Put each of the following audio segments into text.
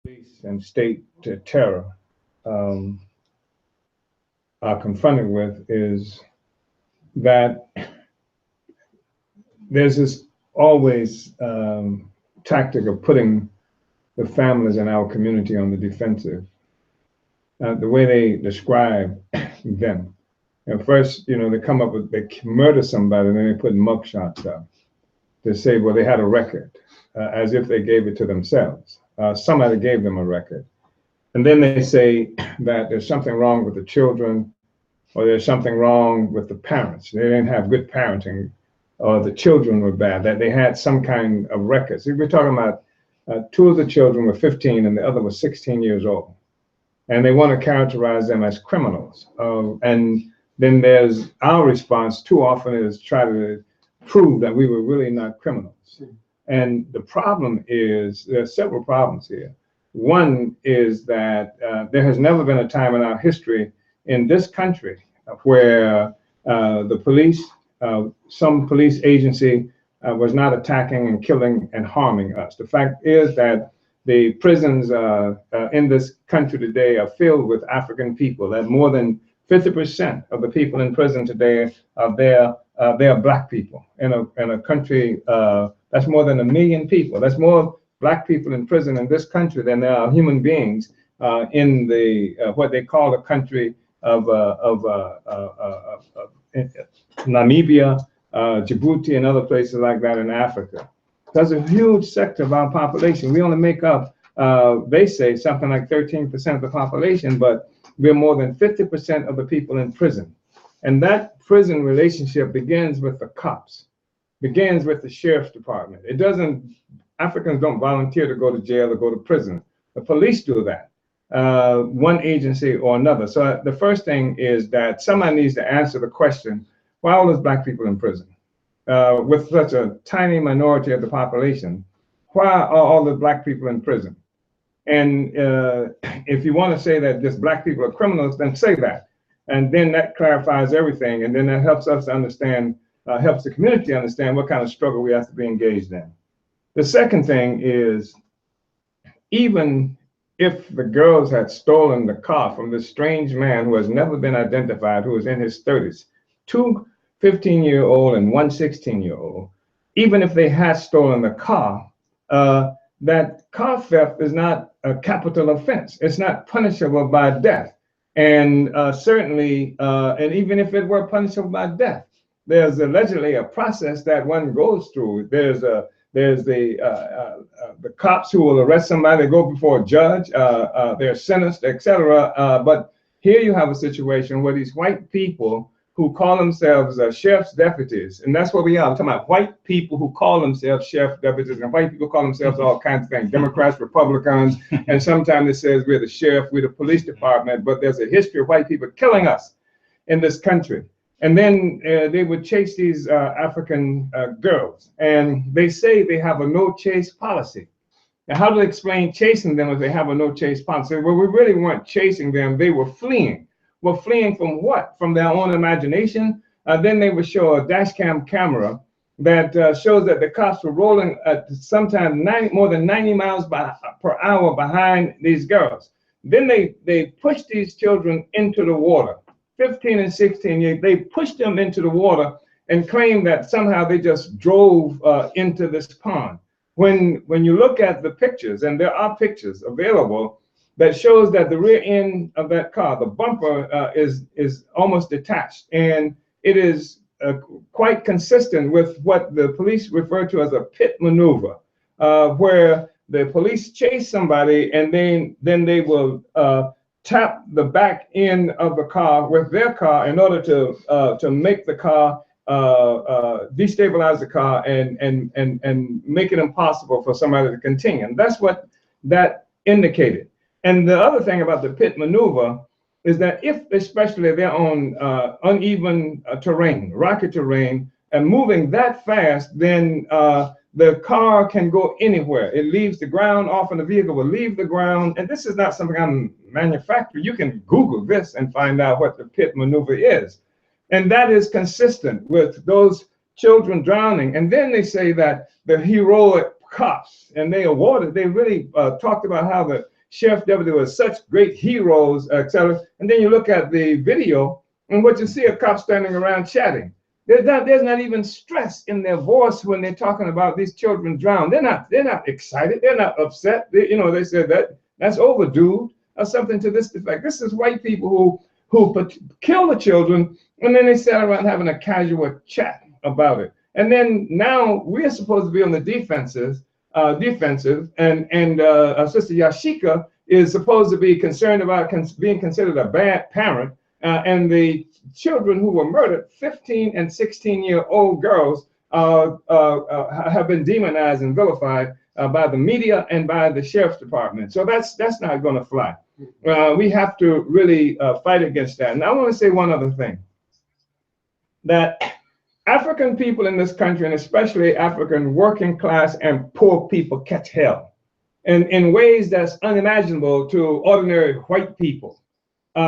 police and state terror are confronted with is that there's this always tactic of putting the families in our community on the defensive. The way they describe them. And first, they come up with, they murder somebody, and then they put mugshots up to say, well, they had a record, as if they gave it to themselves. Somebody gave them a record. And then they say that there's something wrong with the children, or there's something wrong with the parents. They didn't have good parenting, or the children were bad, that they had some kind of record. So we're talking about two of the children were 15 and the other was 16 years old. And they want to characterize them as criminals. And then there's our response too often is try to prove that we were really not criminals. And the problem is, there are several problems here. One is that there has never been a time in our history in this country where the police, some police agency was not attacking and killing and harming us. The fact is that the prisons in this country today are filled with African people. That more than 50% of the people in prison today are there. They are black people in a country that's more than 1 million people. That's more black people in prison in this country than there are human beings in the what they call the country of Namibia, Djibouti, and other places like that in Africa. That's a huge sector of our population. We only make up, they say, something like 13% of the population, but we're more than 50% of the people in prison. And that prison relationship begins with the cops, begins with the sheriff's department. It doesn't, Africans don't volunteer to go to jail or go to prison. The police do that, one agency or another. So the first thing is that somebody needs to answer the question, why are all those black people in prison? With such a tiny minority of the population, why are all the black people in prison? And if you want to say that just black people are criminals, then say that. And then that clarifies everything. And then that helps us to understand, helps the community understand what kind of struggle we have to be engaged in. The second thing is, even if the girls had stolen the car from this strange man who has never been identified, who is in his 30s, two 15-year-old and one 16-year-old, even if they had stolen the car, that car theft is not a capital offense. It's not punishable by death. And certainly, and even if it were punishable by death, there's allegedly a process that one goes through. There's the cops who will arrest somebody, go before a judge, they're sentenced, etc. But here you have a situation where these white people who call themselves sheriff's deputies, and that's what we are. I'm talking about white people who call themselves sheriff's deputies, and white people call themselves all kinds of things, Democrats, Republicans, and sometimes it says we're the sheriff, we're the police department, but there's a history of white people killing us in this country. And then they would chase these African girls, and they say they have a no-chase policy. Now, how do they explain chasing them if they have a no-chase policy? Well, we really weren't chasing them, they were fleeing. Well, fleeing from what? From their own imagination? Then they would show a dash cam camera that shows that the cops were rolling at sometimes more than 90 miles per hour behind these girls. Then they pushed these children into the water, 15 and 16 years. They pushed them into the water and claimed that somehow they just drove into this pond. When you look at the pictures, and there are pictures available, that shows that the rear end of that car, the bumper, is almost detached, and it is quite consistent with what the police refer to as a pit maneuver, where the police chase somebody and then they will tap the back end of the car with their car in order to make the car destabilize the car and make it impossible for somebody to continue. And that's what that indicated. And the other thing about the pit maneuver is that if, especially they're on uneven terrain, rocky terrain, and moving that fast, then the car can go anywhere. It leaves the ground, often the vehicle will leave the ground. And this is not something I'm manufacturing. You can Google this and find out what the pit maneuver is. And that is consistent with those children drowning. And then they say that the heroic cops, and they really talked about how sheriff deputies were such great heroes, etc. And then you look at the video, and what you see are cops standing around chatting. There's not even stress in their voice when they're talking about these children drowned. They're not excited. They're not upset. They said that's overdue or something to this effect. This is white people who kill the children, and then they sat around having a casual chat about it. And then now we're supposed to be on the defensive, and Sister Yashica is supposed to be concerned about being considered a bad parent, and the children who were murdered, 15 and 16-year-old girls, have been demonized and vilified by the media and by the sheriff's department. So that's not going to fly. We have to really fight against that. And I want to say one other thing, that African people in this country, and especially African working class and poor people, catch hell in ways that's unimaginable to ordinary white people. We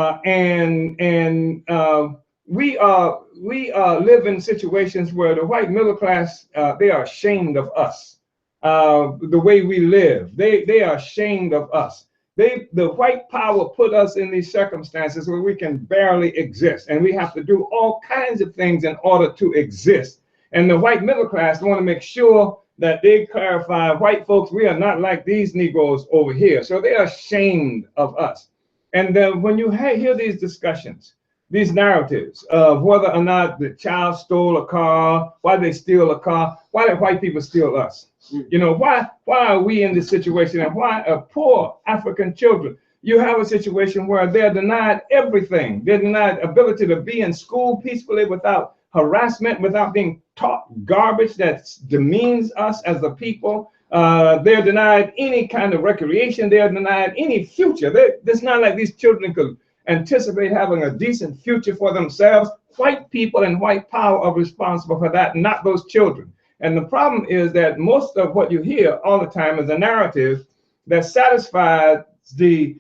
live in situations where the white middle class, they are ashamed of us, the way we live. They are ashamed of us. The white power put us in these circumstances where we can barely exist, and we have to do all kinds of things in order to exist. And the white middle class want to make sure that they clarify, white folks, we are not like these Negroes over here. So they are ashamed of us. And when you hear these discussions, these narratives of whether or not the child stole a car, why did they steal a car, why did white people steal us? Why are we in this situation, and why are poor African children? You have a situation where they're denied everything. They're denied ability to be in school peacefully without harassment, without being taught garbage that demeans us as a people. They're denied any kind of recreation. They're denied any future. It's not like these children could anticipate having a decent future for themselves. White people and white power are responsible for that, not those children. And the problem is that most of what you hear all the time is a narrative that satisfies the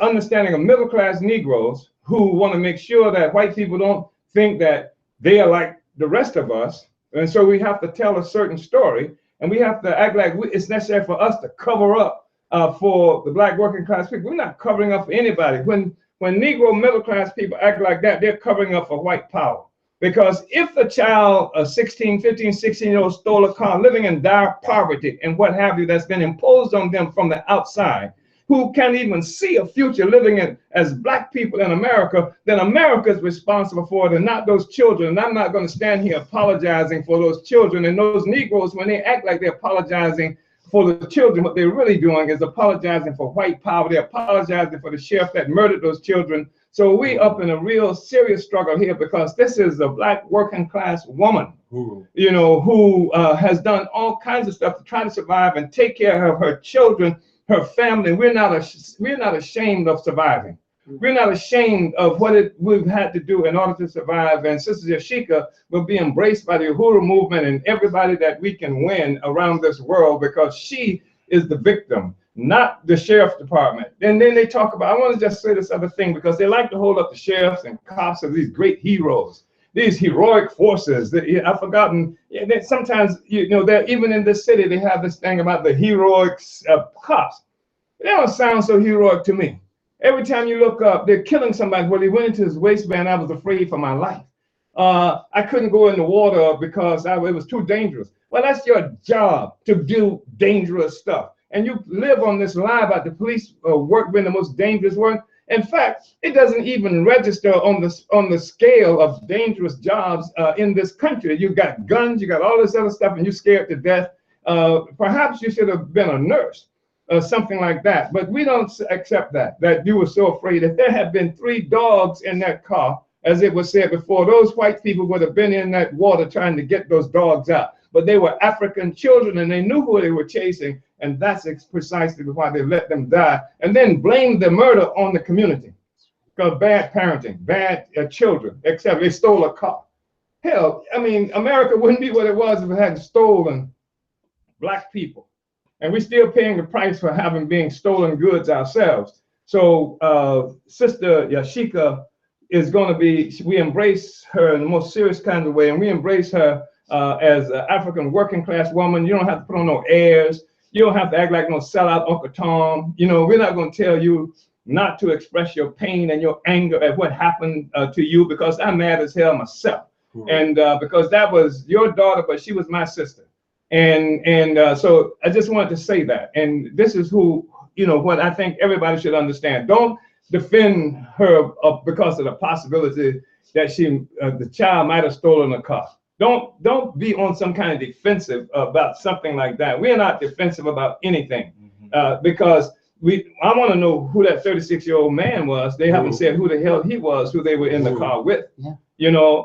understanding of middle class Negroes who want to make sure that white people don't think that they are like the rest of us. And so we have to tell a certain story, and we have to act like it's necessary for us to cover up for the black working class people. We're not covering up for anybody. When Negro middle class people act like that, they're covering up for white power. Because if a child, a 15, 16-year-old stole a car, living in dire poverty and what have you, that's been imposed on them from the outside, who can't even see a future living as black people in America, then America is responsible for it and not those children. And I'm not going to stand here apologizing for those children. And those Negroes, when they act like they're apologizing for the children, what they're really doing is apologizing for white power. They're apologizing for the sheriff that murdered those children. So we up in a real serious struggle here, because this is a black working class woman, who has done all kinds of stuff to try to survive and take care of her children, her family. We're not ashamed of surviving. We're not ashamed of what we've had to do in order to survive. And Sister Yashica will be embraced by the Uhuru movement and everybody that we can win around this world, because she is the victim, not the sheriff's department. And then they talk about, I want to just say this other thing, because they like to hold up the sheriffs and cops as these great heroes, these heroic forces that I've forgotten. That sometimes, that even in this city, they have this thing about the heroic cops. They don't sound so heroic to me. Every time you look up, they're killing somebody. When he went into his waistband, I was afraid for my life. I couldn't go in the water because it was too dangerous. Well, that's your job, to do dangerous stuff. And you live on this lie about the police work being the most dangerous work. In fact, it doesn't even register on the scale of dangerous jobs in this country. You got guns, you got all this other stuff, and you're scared to death. Perhaps you should have been a nurse or something like that. But we don't accept that you were so afraid. If there had been 3 dogs in that car, as it was said before, those white people would have been in that water trying to get those dogs out. But they were African children, and they knew who they were chasing, and that's precisely why they let them die, and then blame the murder on the community. Because bad parenting, bad children, except they stole a car. Hell, I mean, America wouldn't be what it was if it hadn't stolen black people. And we're still paying the price for being stolen goods ourselves. So Sister Yashica is going to be, we embrace her in the most serious kind of way, and we embrace her as an African working class woman. You don't have to put on no airs. You don't have to act like no sellout Uncle Tom. You know, we're not going to tell you not to express your pain and your anger at what happened to you, because I'm mad as hell myself. And because that was your daughter, but she was my sister. And so I just wanted to say that. And this is who, you know, what I think everybody should understand. Don't defend her because of the possibility that the child might have stolen a car. Don't be on some kind of defensive about something like that. We're not defensive about anything because I want to know who that 36-year-old man was. They haven't said who the hell he was, who they were in the car with. Yeah. You know,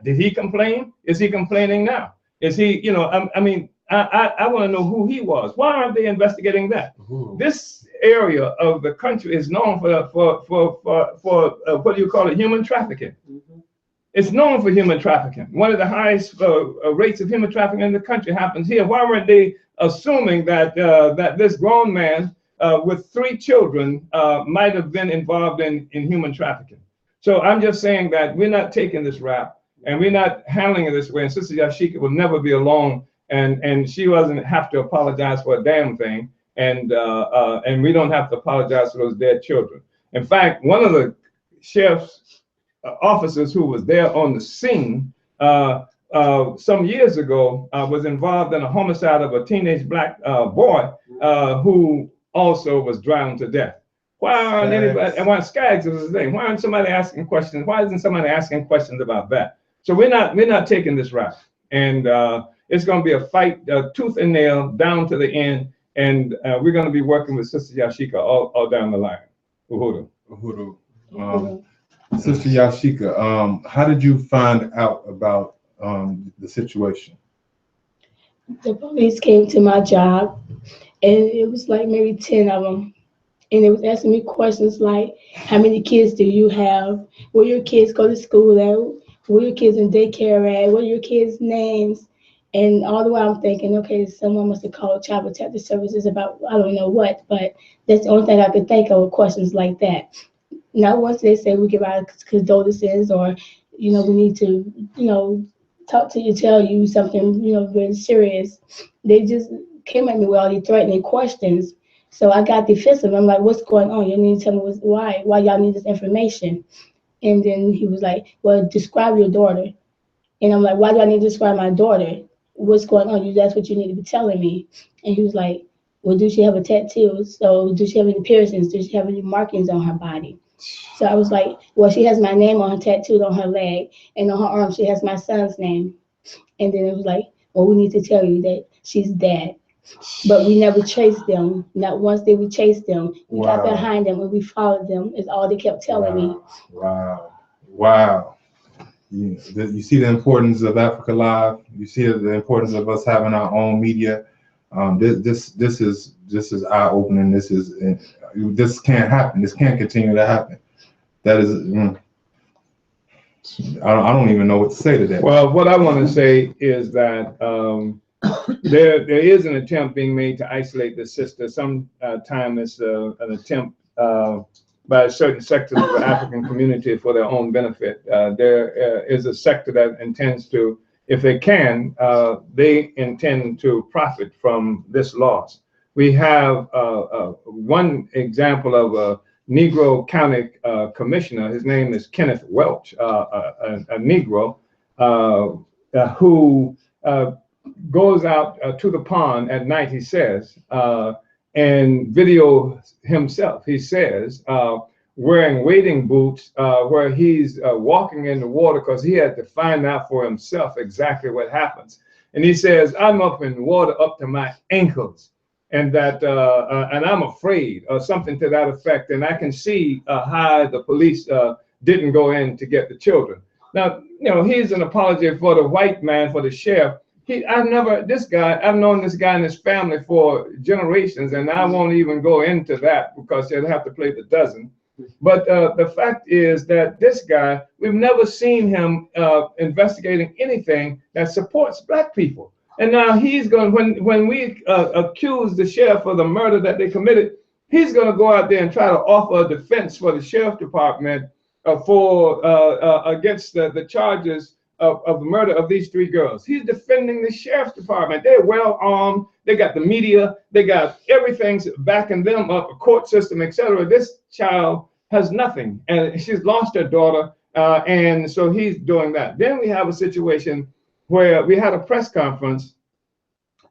did he complain? Is he complaining now? Is he, you know, I mean, I want to know who he was. Why aren't they investigating that? This area of the country is known for what do you call it? Human trafficking. It's known for human trafficking. One of the highest rates of human trafficking in the country happens here. Why weren't they assuming that that this grown man with 3 children might have been involved in human trafficking? So I'm just saying that we're not taking this rap and we're not handling it this way. And Sister Yashica will never be alone, and she doesn't have to apologize for a damn thing. And we don't have to apologize for those dead children. In fact, one of the sheriff's officers who was there on the scene some years ago was involved in a homicide of a teenage black boy who also was drowned to death. Why aren't anybody, and why Skaggs is his name? Why aren't somebody asking questions? Why isn't somebody asking questions about that? So we're not taking this route, and it's going to be a fight, tooth and nail, down to the end, and we're going to be working with Sister Yashica all down the line. Uhuru. Sister Yashica, how did you find out about the situation? The police came to my job, and it was like maybe 10 of them. And they was asking me questions like, how many kids do you have? Where your kids go to school at? Where your kids in daycare at? What are your kids' names? And all the while I'm thinking, okay, someone must have called Child Protective Services about, I don't know what, but that's the only thing I could think of with questions like that. Now, once they say we give our condolences or, you know, we need to, you know, talk to you, tell you something, you know, very serious, they just came at me with all these threatening questions. So I got defensive. I'm like, what's going on? You need to tell me why y'all need this information. And then he was like, well, describe your daughter. And I'm like, why do I need to describe my daughter? What's going on? That's what you need to be telling me. And he was like, well, does she have a tattoo? So does she have any piercings? Does she have any markings on her body? So I was like, well, she has my name on her tattooed on her leg, and on her arm she has my son's name. And then it was like, well, we need to tell you that she's dead. But we never chased them. Not once did we chase them. We got behind them and we followed them, is all they kept telling me. Wow. You see the importance of Africa Live. You see the importance of us having our own media. This is eye opening. This can't happen. This can't continue to happen. That is, I don't even know what to say to that. Well, what I want to say is that there is an attempt being made to isolate the sister. Sometimes it's an attempt by certain sectors of the African community for their own benefit. There is a sector that intends to, if they can, they intend to profit from this loss. We have one example of a Negro County commissioner. His name is Kenneth Welch, a Negro who goes out to the pond at night, he says, and video himself, he says, wearing wading boots where he's walking in the water because he had to find out for himself exactly what happens. And he says, I'm up in water up to my ankles, and that and I'm afraid, or something to that effect. And I can see how the police didn't go in to get the children. Now, you know, he's an apology for the white man, for the sheriff. I've known this guy and his family for generations, and I won't even go into that because they'll have to play the dozen. But the fact is that this guy, we've never seen him investigating anything that supports black people. And now he's going, when we accuse the sheriff of the murder that they committed, he's going to go out there and try to offer a defense for the sheriff department for against the charges of the murder of these 3 girls. He's defending the sheriff's department. They're well armed. They got the media. They got everything backing them up, a court system, etc. This child has nothing, and she's lost her daughter, and so he's doing that. Then we have a situation where we had a press conference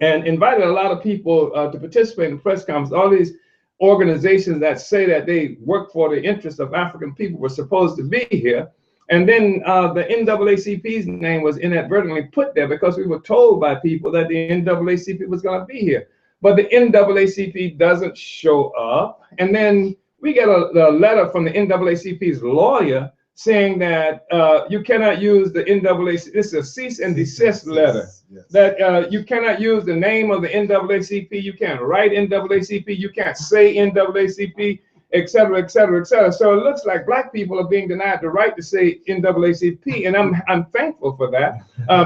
and invited a lot of people to participate in the press conference. All these organizations that say that they work for the interests of African people were supposed to be here. And then the NAACP's name was inadvertently put there because we were told by people that the NAACP was going to be here. But the NAACP doesn't show up. And then we get a letter from the NAACP's lawyer saying that you cannot use the NAACP. This is a cease and desist letter. Yes. That you cannot use the name of the NAACP. You can't write NAACP. You can't say NAACP, et cetera, et cetera, et cetera. So it looks like Black people are being denied the right to say NAACP, and I'm thankful for that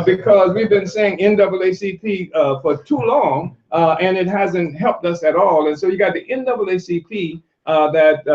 because we've been saying NAACP for too long, and it hasn't helped us at all. And so you got the NAACP that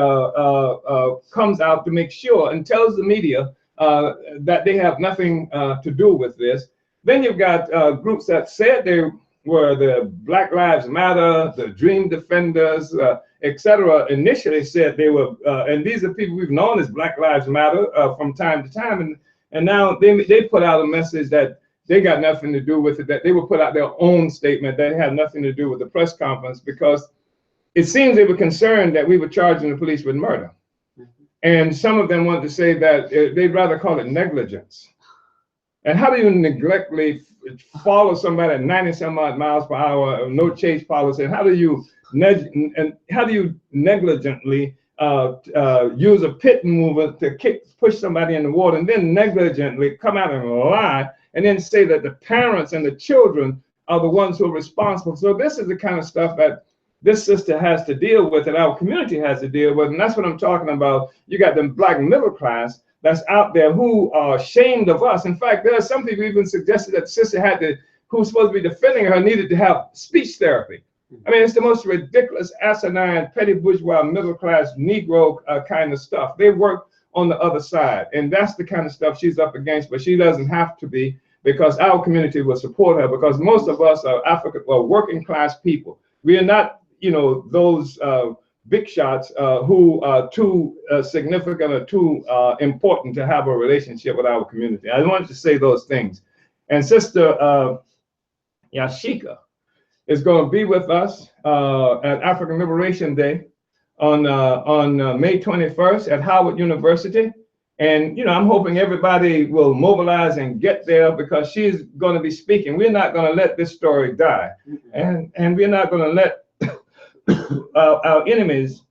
comes out to make sure and tells the media that they have nothing to do with this. Then you've got groups that said they were the Black Lives Matter, the Dream Defenders, etc. Initially said they were, and these are people we've known as Black Lives Matter from time to time, and now they put out a message that they got nothing to do with it, that they would put out their own statement that it had nothing to do with the press conference because it seems they were concerned that we were charging the police with murder. And some of them wanted to say that they'd rather call it negligence. And how do you neglectly follow somebody at 90-some-odd miles per hour, no chase policy? And how do you negligently use a pit mover to push somebody in the water, and then negligently come out and lie, and then say that the parents and the children are the ones who are responsible? So this is the kind of stuff that this sister has to deal with, and our community has to deal with, and that's what I'm talking about. You got them Black middle class that's out there who are ashamed of us. In fact, there are some people even suggested that the sister who's supposed to be defending her needed to have speech therapy. I mean, it's the most ridiculous, asinine, petty bourgeois, middle class, Negro kind of stuff. They work on the other side, and that's the kind of stuff she's up against, but she doesn't have to be because our community will support her because most of us are working class people. We are not, those big shots who are too significant or too important to have a relationship with our community. I wanted to say those things. And Sister Yashica is going to be with us at African Liberation Day on May 21st at Howard University. And, I'm hoping everybody will mobilize and get there because she's going to be speaking. We're not going to let this story die. And we're not going to let our enemies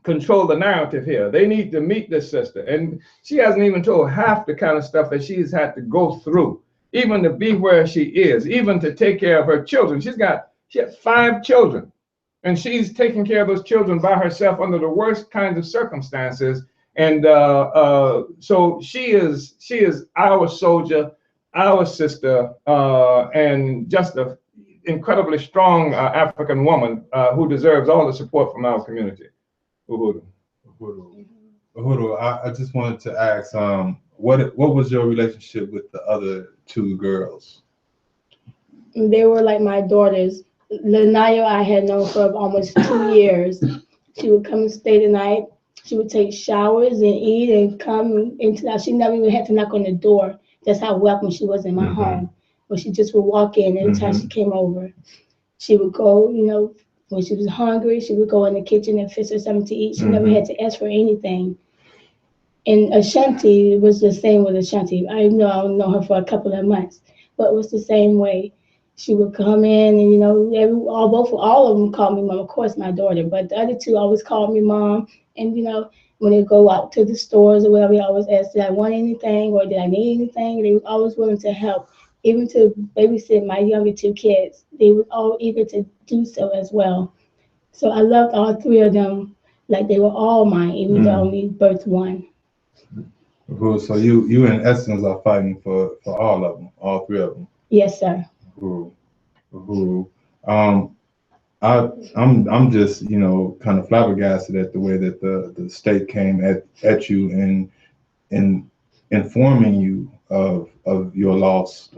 control the narrative here. They need to meet this sister. And she hasn't even told half the kind of stuff that she's had to go through, even to be where she is, even to take care of her children. She had 5 children, and she's taking care of those children by herself under the worst kinds of circumstances. And so she is our soldier, our sister, and just a incredibly strong African woman who deserves all the support from our community. Uhuru, I just wanted to ask, what was your relationship with the other 2 girls? They were like my daughters. Lanaya I had known for almost 2 years. She would come and stay the night. She would take showers and eat and come into that. She never even had to knock on the door. That's how welcome she was in my home. But she just would walk in anytime she came over. She would go, when she was hungry, she would go in the kitchen and fix her something to eat. She never had to ask for anything. And Ashanti was the same with Ashanti. I know her for a couple of months, but it was the same way. She would come in and, all of them called me mom. Of course, my daughter, but the other 2 always called me mom. And, when they go out to the stores or whatever, we always ask, did I want anything or did I need anything? They were always willing to help. Even to babysit my younger 2 kids, they were all eager to do so as well. So I loved all 3 of them like they were all mine, even though I only birthed 1. So you in essence are fighting for all of them, all 3 of them. Yes, sir. I'm just kind of flabbergasted at the way that the state came at you and informing you of your loss.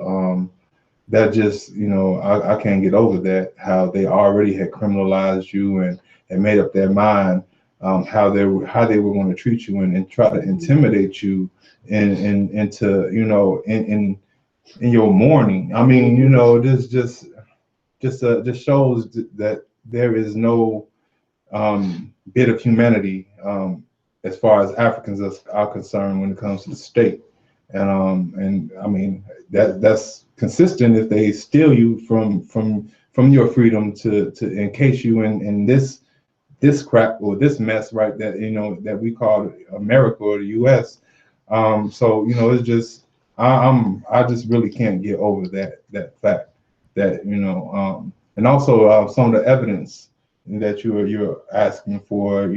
That just, I can't get over that, how they already had criminalized you and made up their mind how they were going to treat you and try to intimidate you into in your mourning. I mean, this just shows that there is no bit of humanity as far as Africans are concerned when it comes to the state. And I mean that's consistent if they steal you from your freedom to encase you in this crap or this mess, right? That we call America or the U.S. So it's just I just really can't get over that fact that and also some of the evidence that you're asking for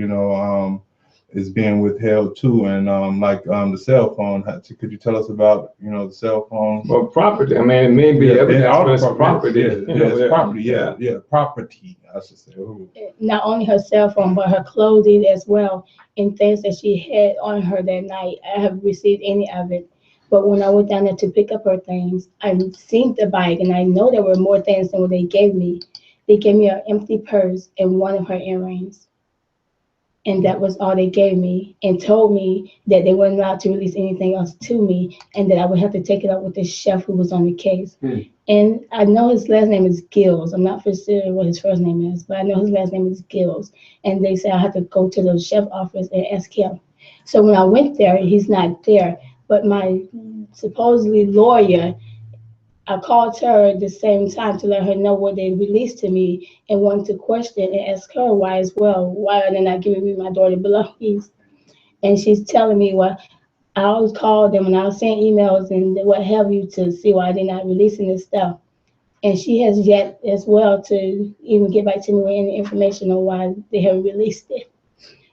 is being withheld too, and like the cell phone. Could you tell us about the cell phone? Well, property. I mean, it may be evidence, but it's property. It's property. Yeah, property. I should say. Ooh. Not only her cell phone, but her clothing as well, and things that she had on her that night. I haven't received any of it. But when I went down there to pick up her things, I seen the bike, and I know there were more things than what they gave me. They gave me an empty purse and one of her earrings. And that was all they gave me, and told me that they weren't allowed to release anything else to me, and that I would have to take it up with the chef who was on the case. And I know his last name is Gills. I'm not for sure what his first name is, but I know his last name is Gills. And they said I had to go to the chef office and ask him. So when I went there, he's not there. But my supposedly lawyer, I called her at the same time to let her know what they released to me and wanted to question and ask her why as well. Why are they not giving me my daughter's belongings? And she's telling me, well, I always call them and I'll send emails and what have you to see why they're not releasing this stuff. And she has yet as well to even get back to me with any information on why they haven't released it.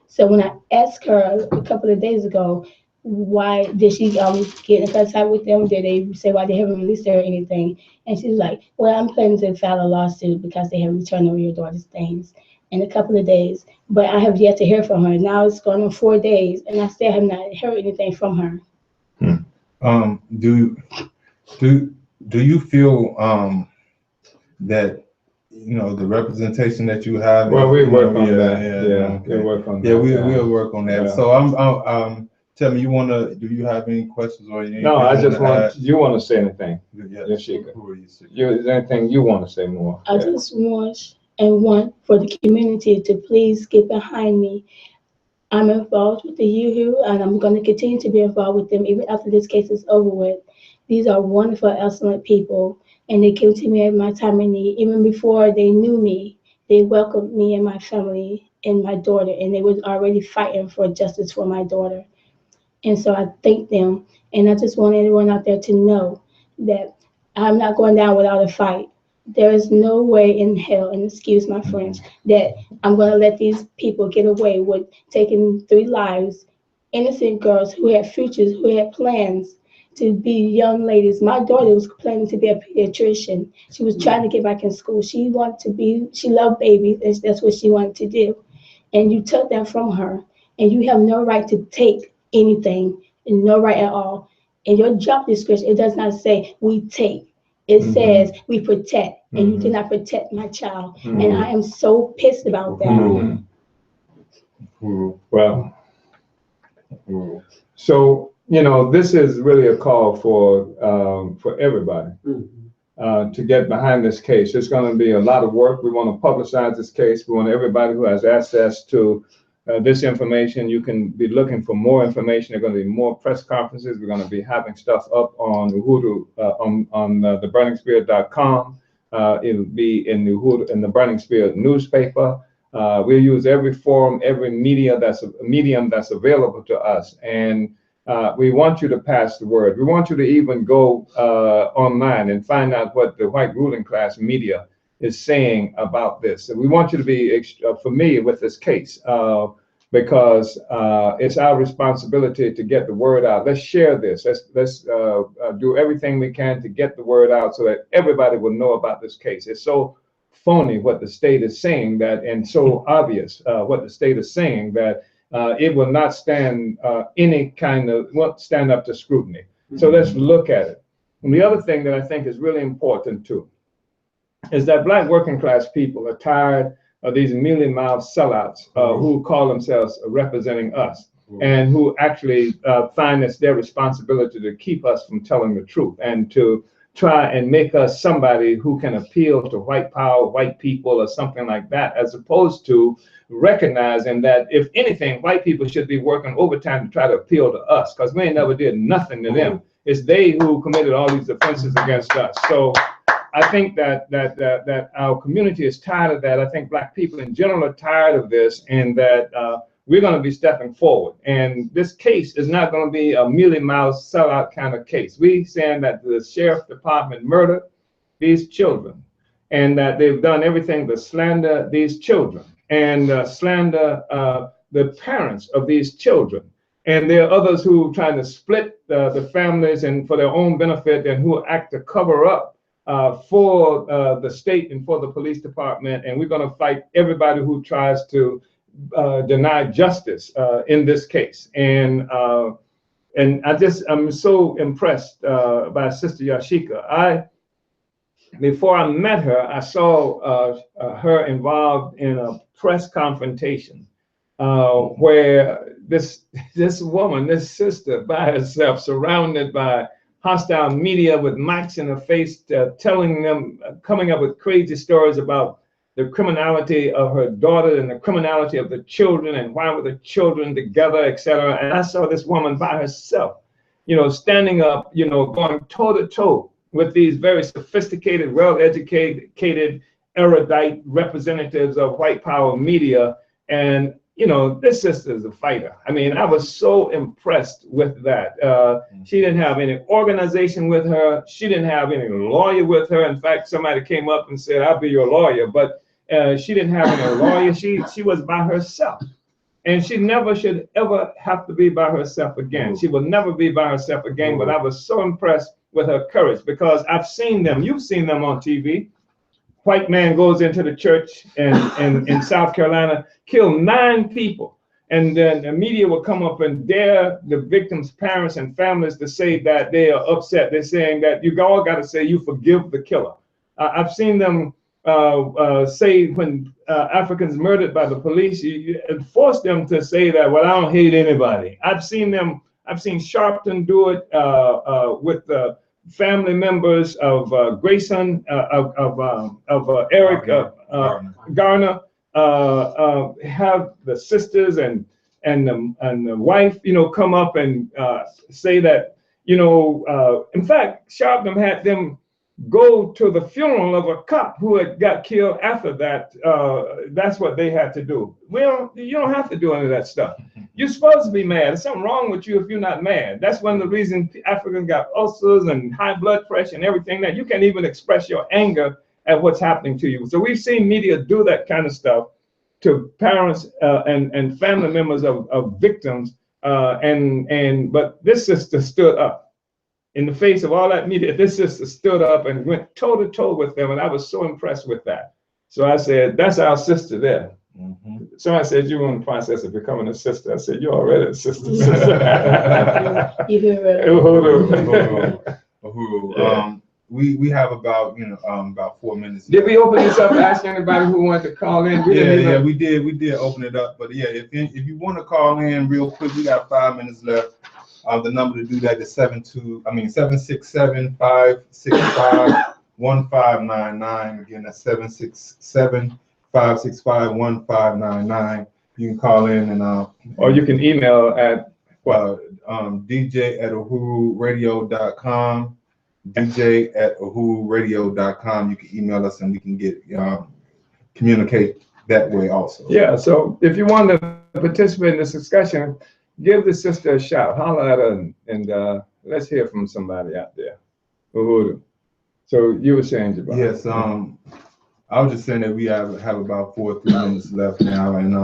So when I asked her a couple of days ago, why did she get in contact with them? Did they say why they haven't released her or anything? And she was like, well, I'm planning to file a lawsuit because they haven't returned over your daughter's things in a couple of days. But I have yet to hear from her. Now it's going on 4 days, and I still have not heard anything from her. Do you feel that the representation that you have? Well, we work on that. We work on that. Yeah, we'll work on that. Yeah. So I'm tell me, do you have any questions or anything? No, I just want, you want to say anything? Yeah, Yashica. Is there anything you want to say more? I just want for the community to please get behind me. I'm involved with the UHU, and I'm going to continue to be involved with them even after this case is over with. These are wonderful, excellent people, and they came to me at my time of need. Even before they knew me, they welcomed me and my family and my daughter, and they were already fighting for justice for my daughter. And so I thank them, and I just want everyone out there to know that I'm not going down without a fight. There is no way in hell, and excuse my French, that I'm going to let these people get away with taking 3 lives, innocent girls who had futures, who had plans to be young ladies. My daughter was planning to be a pediatrician. She was trying to get back in school. She loved babies, and that's what she wanted to do. And you took that from her, and you have no right to take anything, and no right at all. In your job description, it does not say we take. It says we protect, and you did not protect my child. And I am so pissed about that. Well, so, this is really a call for everybody to get behind this case. It's going to be a lot of work. We want to publicize this case. We want everybody who has access to this information. You can be looking for more information. There are going to be more press conferences. We're going to be having stuff up on Uhudu, on the burningspirit.com. It'll be in the Burning Spirit newspaper. We'll use every forum, every medium that's available to us. And we want you to pass the word. We want you to even go online and find out what the white ruling class media is saying about this. And we want you to be familiar with this case because it's our responsibility to get the word out. Let's share this. Let's do everything we can to get the word out so that everybody will know about this case. It's so phony what the state is saying and so obvious what the state is saying that it will not stand won't stand up to scrutiny. So let's look at it. And the other thing that I think is really important too is that Black working class people are tired of these mealy-mouthed sellouts who call themselves representing us and who actually find it's their responsibility to keep us from telling the truth and to try and make us somebody who can appeal to white power, white people, or something like that, as opposed to recognizing that, if anything, white people should be working overtime to try to appeal to us, because we ain't never did nothing to them. It's they who committed all these offenses against us. So I think that our community is tired of that. I think Black people in general are tired of this, and that we're going to be stepping forward. And this case is not going to be a mealy-mouthed sellout kind of case. We saying that the sheriff department murdered these children, and that they've done everything to slander these children and slander the parents of these children. And there are others who try to split the families and for their own benefit, and who act to cover up for the state and for the police department. And we're going to fight everybody who tries to deny justice in this case. And I'm so impressed by Sister Yashica. Before I met her, I saw her involved in a press confrontation where this woman, this sister by herself, surrounded by hostile media with mics in her face, telling them, coming up with crazy stories about the criminality of her daughter and the criminality of the children and why were the children together, etc. And I saw this woman by herself, standing up, going toe to toe with these very sophisticated, well-educated, erudite representatives of white power media. And this sister is a fighter. I mean, I was so impressed with that. She didn't have any organization with her. She didn't have any lawyer with her. In fact, somebody came up and said, "I'll be your lawyer." But she didn't have any lawyer. She was by herself. And she never should ever have to be by herself again. She will never be by herself again. But I was so impressed with her courage, because I've seen them. You've seen them on TV. White man goes into the church in South Carolina, kill 9 people. And then the media will come up and dare the victims' parents and families to say that they are upset. They're saying that you all got to say you forgive the killer. I've seen them say when Africans murdered by the police, you force them to say that, well, I don't hate anybody. I've seen Sharpton do it with the family members of Grayson, of Eric Garner, have the sisters and the wife, come up and say that, in fact, Sharpton had them go to the funeral of a cop who had got killed after that. That's what they had to do. You don't have to do any of that stuff. You're supposed to be mad. There's something wrong with you if you're not mad. That's one of the reasons Africans got ulcers and high blood pressure and everything, that you can't even express your anger at what's happening to you. So we've seen media do that kind of stuff to parents and family members of victims. But this sister stood up. In the face of all that media, this sister stood up and went toe to toe with them, and I was so impressed with that. So I said, "That's our sister there." Somebody said, "You were in the process of becoming a sister." I said, "You're already a sister." We have about 4 minutes. Did we open this up to ask anybody who wanted to call in? Yeah, we did open it up. But yeah, if you want to call in real quick, we got 5 minutes left. The number to do that is 767-565-1599. Again, that's 767-565-1599. You can call in and or you can email at dj@uhururadio.com. dj@uhururadio.com. You can email us and we can get communicate that way also. Yeah. So if you want to participate in this discussion, give the sister a shout, holler at her, and let's hear from somebody out there. Uhuru. So you were saying, Jabbar. Yes, I was just saying that we have about 4 or 3 minutes left now, and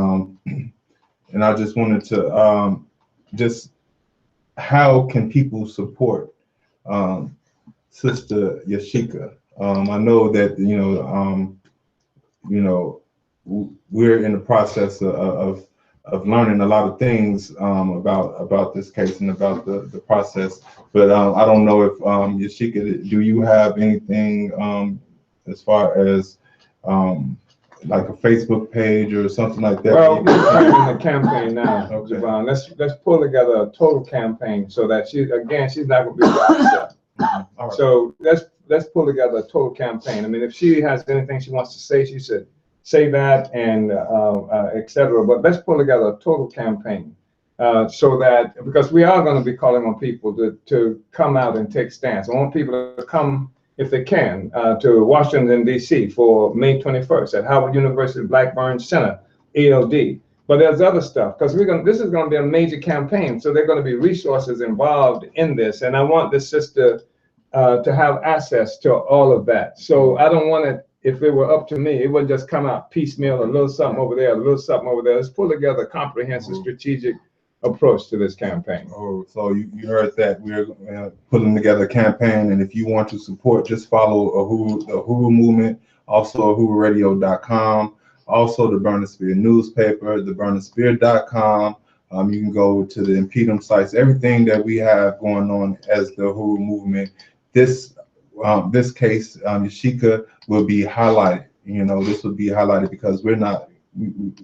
I just wanted to just how can people support Sister Yashica? I know that we're in the process of learning a lot of things about this case and about the process. But I don't know if Yashica, do you have anything as far as like a Facebook page or something like that? Well, we're planning the campaign now, Okay. Javon. Let's pull together a total campaign so that she's not going to be by herself. All right. So let's pull together a total campaign. I mean, if she has anything she wants to say, she should say that and etc. But let's pull together a total campaign so that, because we are going to be calling on people to come out and take stance. I want people to come, if they can, to Washington, D.C. for May 21st at Howard University Blackburn Center, ELD. But there's other stuff, because this is going to be a major campaign, so there are going to be resources involved in this, and I want the sister to have access to all of that. So I don't want it, if it were up to me, it would just come out piecemeal, a little something over there, a little something over there. Let's pull together a comprehensive, strategic approach to this campaign. Oh, so you heard that we're putting together a campaign, and if you want to support, just follow the Uhuru movement, also uhururadio.com, also the Burning Spear newspaper, theburningspear.com. You can go to the Impedum sites, everything that we have going on as the Uhuru movement. This case, Yashica, will be highlighted. You know, this will be highlighted because we're not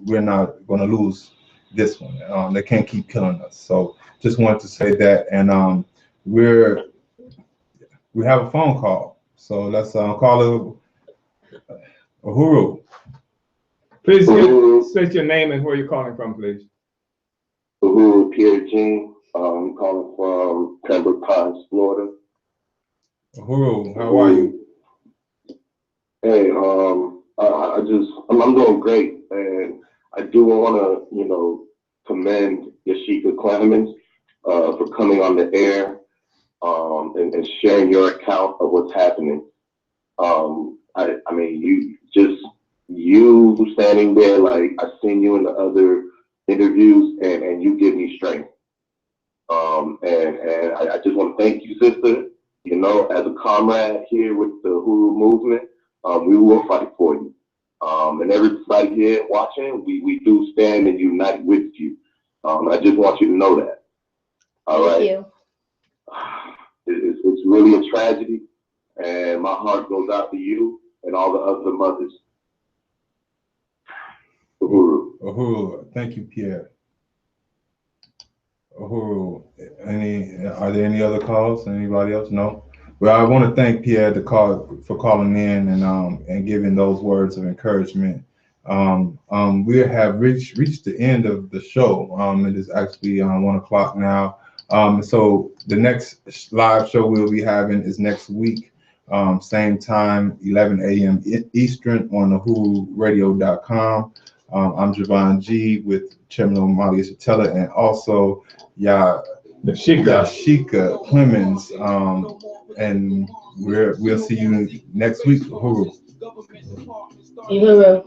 going to lose this one. They can't keep killing us. So just wanted to say that. And we have a phone call. So let's call Uhuru. Please state your name and where you're calling from, please. Uhuru Pierre Jean, calling from Pembroke Pines, Florida. Uhuru, how are you? Hey, I'm doing great, and I do want to, commend Yashica Clemons for coming on the air and sharing your account of what's happening. I mean, you standing there, like I've seen you in the other interviews, and you give me strength. And I just want to thank you, sister. As a comrade here with the Uhuru movement, we will fight for you. And everybody here watching, we do stand and unite with you. I just want you to know that. All right. Thank you. It's really a tragedy, and my heart goes out to you and all the other mothers. Uhuru, thank you, Pierre. Uhuru, are there any other calls? Anybody else? No. Well, I want to thank Pierre for calling in and giving those words of encouragement. We have reached the end of the show. It is actually 1 o'clock now. So the next live show we'll be having is next week, same time, 11 a.m. Eastern on uhururadio.com. I'm Javon G with Chairman Omali Satella and also Yashica Clemons. And we'll see you next week. Uhuru. Uhuru.